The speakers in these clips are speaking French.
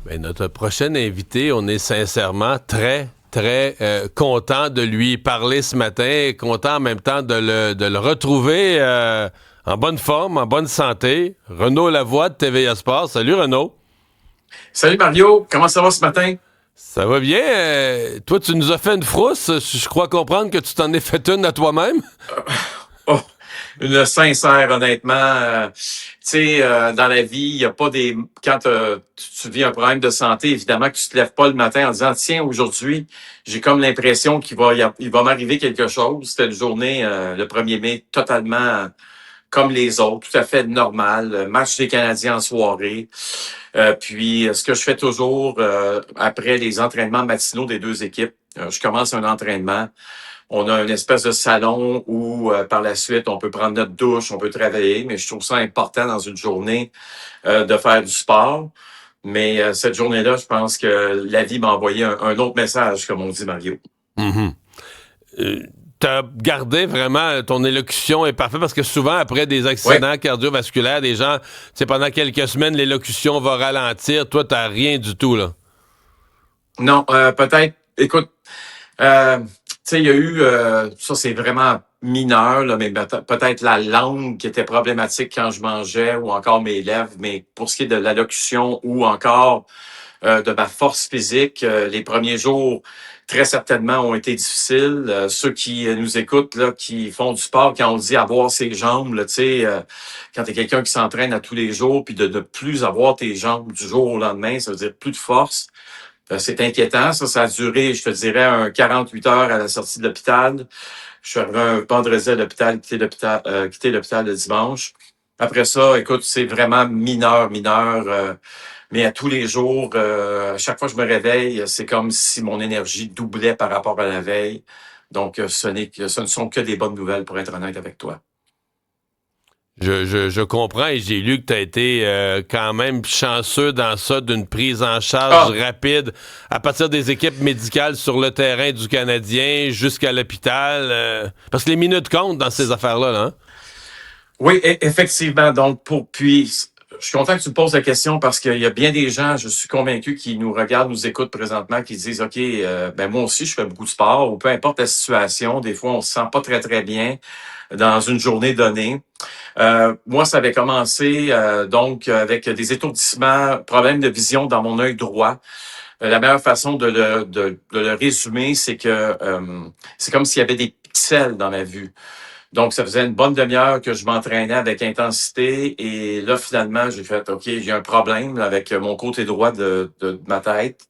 Ben, notre prochain invité, on est sincèrement très content de lui parler ce matin, content en même temps de le retrouver en bonne forme, en bonne santé. Renaud Lavoie de TVA Sport. Salut Renaud. Salut Mario, comment ça va ce matin? Ça va bien? Toi, tu nous as fait une frousse. Je crois comprendre que tu t'en es fait une à toi-même. Oh, une sincère, honnêtement. Tu sais, dans la vie, il y a pas des. Quand tu vis un problème de santé, évidemment que tu te lèves pas le matin en disant tiens, aujourd'hui, j'ai comme l'impression il va m'arriver quelque chose. C'était une journée, le 1er mai, totalement comme les autres, tout à fait normal. Match des Canadiens en soirée. Puis, ce que je fais toujours après les entraînements matinaux des deux équipes, je commence un entraînement. On a une espèce de salon où, par la suite, on peut prendre notre douche, on peut travailler, mais je trouve ça important dans une journée de faire du sport. Mais cette journée-là, je pense que la vie m'a envoyé un autre message, comme on dit, Mario. Mhm. T'as gardé vraiment ton élocution est parfaite parce que souvent après des Oui, accidents cardiovasculaires, des gens, c'est pendant quelques semaines l'élocution va ralentir. Toi, t'as rien du tout là. non, peut-être, écoute, tu sais, il y a eu, ça c'est vraiment mineur, là, mais peut-être la langue qui était problématique quand je mangeais ou encore mes lèvres, mais pour ce qui est de l'allocution ou encore de ma force physique. Les premiers jours, très certainement, ont été difficiles. Ceux qui nous écoutent, là, qui font du sport, quand on dit avoir ses jambes, là, tu sais, quand tu es quelqu'un qui s'entraîne à tous les jours, puis de ne plus avoir tes jambes du jour au lendemain, ça veut dire plus de force. C'est inquiétant. Ça a duré, je te dirais, 48 heures à la sortie de l'hôpital. Je suis arrivé un vendredi à l'hôpital, quitté l'hôpital le dimanche. Après ça, écoute, c'est vraiment mineur. Mais à tous les jours, à chaque fois que je me réveille, c'est comme si mon énergie doublait par rapport à la veille. Donc, ce ne sont que des bonnes nouvelles, pour être honnête avec toi. Je comprends et j'ai lu que tu as été quand même chanceux dans ça d'une prise en charge Ah, rapide à partir des équipes médicales sur le terrain du Canadien jusqu'à l'hôpital. Parce que les minutes comptent dans ces affaires-là, là, hein? oui, effectivement. Donc, je suis content que tu me poses la question parce qu'il y a bien des gens, je suis convaincu, qui nous regardent, nous écoutent présentement, qui disent, OK, ben moi aussi, je fais beaucoup de sport, ou peu importe la situation. Des fois, on se sent pas très bien dans une journée donnée. Moi, ça avait commencé donc avec des étourdissements, problèmes de vision dans mon œil droit. La meilleure façon de le résumer, c'est comme s'il y avait des pixels dans ma vue. Donc, ça faisait une bonne demi-heure que je m'entraînais avec intensité. Et là, finalement, j'ai fait, OK, j'ai un problème avec mon côté droit de ma tête.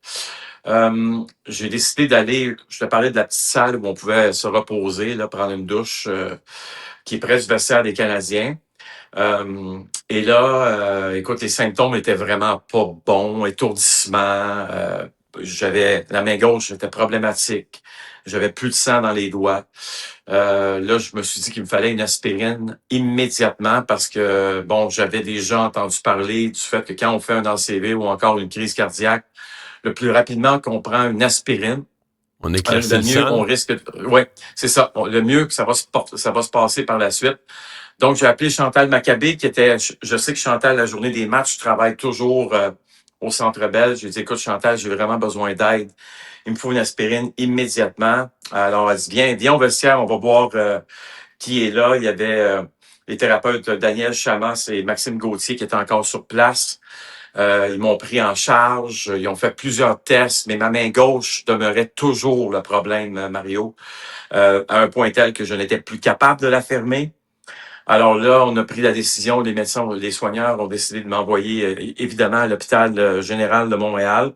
J'ai décidé d'aller, je te parlais de la petite salle où on pouvait se reposer, là, prendre une douche, qui est près du vestiaire des Canadiens. Et là, écoute, les symptômes étaient vraiment pas bons, étourdissement. J'avais la main gauche était problématique. J'avais plus de sang dans les doigts. Là, je me suis dit qu'il me fallait une aspirine immédiatement parce que, bon, j'avais déjà entendu parler du fait que quand on fait un ACV ou encore une crise cardiaque, le plus rapidement qu'on prend une aspirine, On éclaircit le le mieux sang, on là. risque de... Ouais, c'est ça. Le mieux que ça va se passer par la suite. Donc, j'ai appelé Chantal Maccabé, qui était, je sais que Chantal, la journée des matchs, travaille toujours au Centre Bell. J'ai dit, écoute, Chantal, j'ai vraiment besoin d'aide. Il me faut une aspirine immédiatement. Alors, elle dit, viens au vestiaire, on va voir qui est là. Il y avait les thérapeutes Daniel Chamas et Maxime Gauthier qui étaient encore sur place. Ils m'ont pris en charge. Ils ont fait plusieurs tests, mais ma main gauche demeurait toujours le problème, Mario, à un point tel que je n'étais plus capable de la fermer. Alors là, on a pris la décision, les médecins, les soigneurs ont décidé de m'envoyer évidemment à l'hôpital général de Montréal,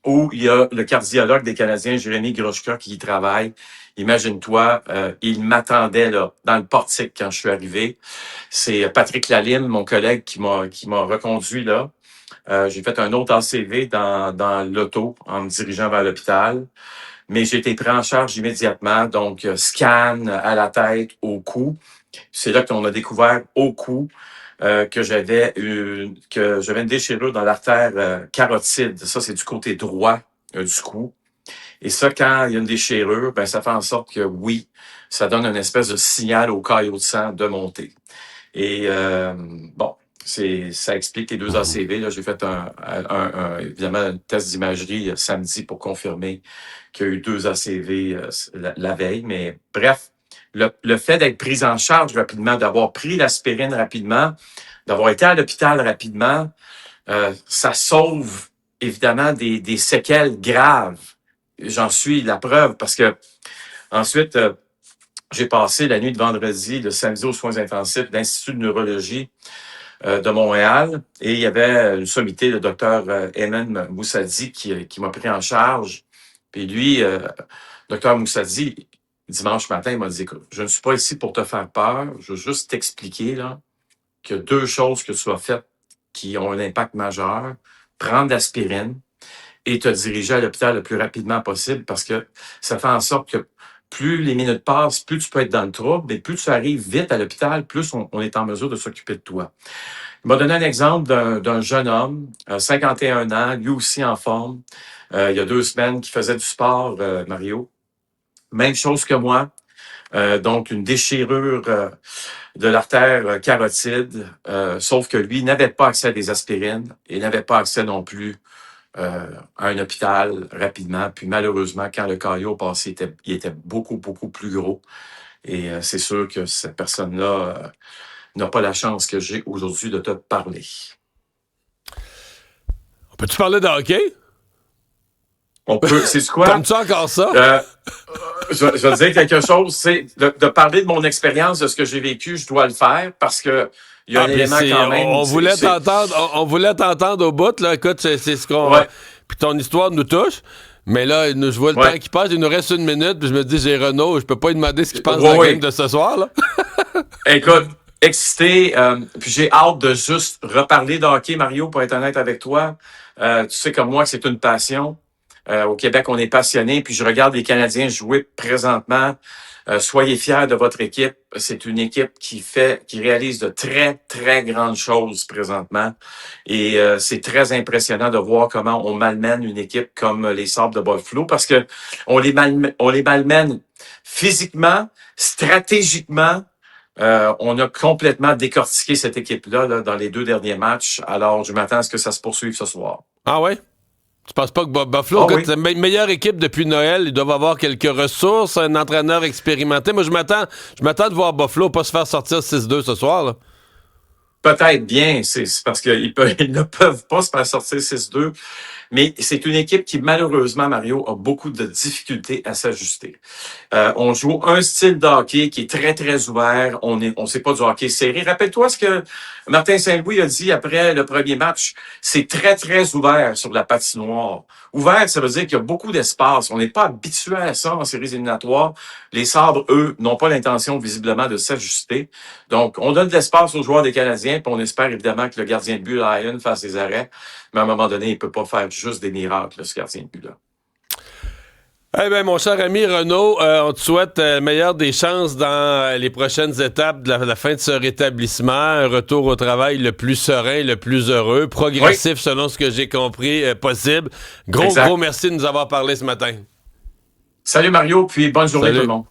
où il y a le cardiologue des Canadiens, Jérémy Groshka, qui y travaille. Imagine-toi, il m'attendait là, dans le portique quand je suis arrivé. C'est Patrick Lalime, mon collègue, qui m'a reconduit là. J'ai fait un autre ACV dans l'auto en me dirigeant vers l'hôpital. Mais j'ai été pris en charge immédiatement, donc scan à la tête, au cou. C'est là qu'on a découvert au cou que j'avais une déchirure dans l'artère carotide. Ça, c'est du côté droit du cou. Et ça, quand il y a une déchirure, ben ça fait en sorte que oui, ça donne une espèce de signal au caillot de sang de monter. Et bon, Ça explique les deux ACV. Là, j'ai fait évidemment un test d'imagerie samedi pour confirmer qu'il y a eu 2 ACV la veille. Mais bref, le fait d'être pris en charge rapidement, d'avoir pris l'aspirine rapidement, d'avoir été à l'hôpital rapidement, ça sauve évidemment des séquelles graves. J'en suis la preuve parce que ensuite, j'ai passé la nuit de vendredi, le samedi aux soins intensifs de l'Institut de neurologie de Montréal et il y avait une sommité, le docteur Ayman Moussadi qui m'a pris en charge. Puis lui, docteur Moussadi, dimanche matin, il m'a dit, écoute, je ne suis pas ici pour te faire peur, je veux juste t'expliquer là, qu'il y a 2 choses que tu as faites qui ont un impact majeur. Prendre l'aspirine et te diriger à l'hôpital le plus rapidement possible parce que ça fait en sorte que plus les minutes passent, plus tu peux être dans le trouble, mais plus tu arrives vite à l'hôpital, plus on est en mesure de s'occuper de toi. Il m'a donné un exemple d'un jeune homme, 51 ans, lui aussi en forme, il y a 2 semaines, qui faisait du sport, Mario. Même chose que moi, donc une déchirure de l'artère carotide, sauf que lui n'avait pas accès à des aspirines et n'avait pas accès non plus à un hôpital rapidement. Puis malheureusement, quand le caillot passé, il était beaucoup, beaucoup plus gros. Et c'est sûr que cette personne-là n'a pas la chance que j'ai aujourd'hui de te parler. Peux-tu parler de hockey? On peut, c'est quoi? T'aimes-tu encore ça? Je vais te dire quelque chose, c'est de parler de mon expérience, de ce que j'ai vécu, je dois le faire parce que il y a un élément quand même. On voulait t'entendre au bout, là. Écoute, c'est ce qu'on. Ouais. Puis ton histoire nous touche. Mais là, je vois le temps qui passe, il nous reste 1 minute, puis je me dis, j'ai Renaud, je peux pas lui demander ce qu'il pense de la game de ce soir, là. Écoute, excité, puis j'ai hâte de juste reparler de hockey, Mario, pour être honnête avec toi. Tu sais comme moi que c'est une passion. Au Québec, on est passionné, puis je regarde les Canadiens jouer présentement. Soyez fiers de votre équipe. C'est une équipe qui réalise de très, très grandes choses présentement. Et c'est très impressionnant de voir comment on malmène une équipe comme les Sabres de Buffalo parce que on les malmène physiquement, stratégiquement. On a complètement décortiqué cette équipe-là là, dans les 2 derniers matchs. Alors, je m'attends à ce que ça se poursuive ce soir. Ah ouais? Tu penses pas que Buffalo, c'est la meilleure équipe depuis Noël, ils doivent avoir quelques ressources, un entraîneur expérimenté. Moi, je m'attends de voir Buffalo pas se faire sortir 6-2 ce soir, là. Peut-être bien, c'est parce qu'ils ne peuvent pas se faire sortir 6-2, mais c'est une équipe qui, malheureusement, Mario, a beaucoup de difficultés à s'ajuster. On joue un style de hockey qui est très, très ouvert. On sait pas du hockey serré. Rappelle-toi ce que Martin Saint-Louis a dit après le premier match. C'est très, très ouvert sur la patinoire. Ouvert, ça veut dire qu'il y a beaucoup d'espace. On n'est pas habitué à ça en séries éliminatoires. Les Sabres, eux, n'ont pas l'intention, visiblement, de s'ajuster. Donc, on donne de l'espace aux joueurs des Canadiens, puis on espère évidemment que le gardien de but, Lyon, fasse des arrêts. Mais à un moment donné, il peut pas faire juste des miracles, ce gardien de but-là. Eh bien, mon cher ami Renaud, on te souhaite le meilleur des chances dans les prochaines étapes de la fin de ce rétablissement. Un retour au travail le plus serein, le plus heureux, progressif selon ce que j'ai compris possible. Gros merci de nous avoir parlé ce matin. Salut Mario, puis bonne journée tout le monde.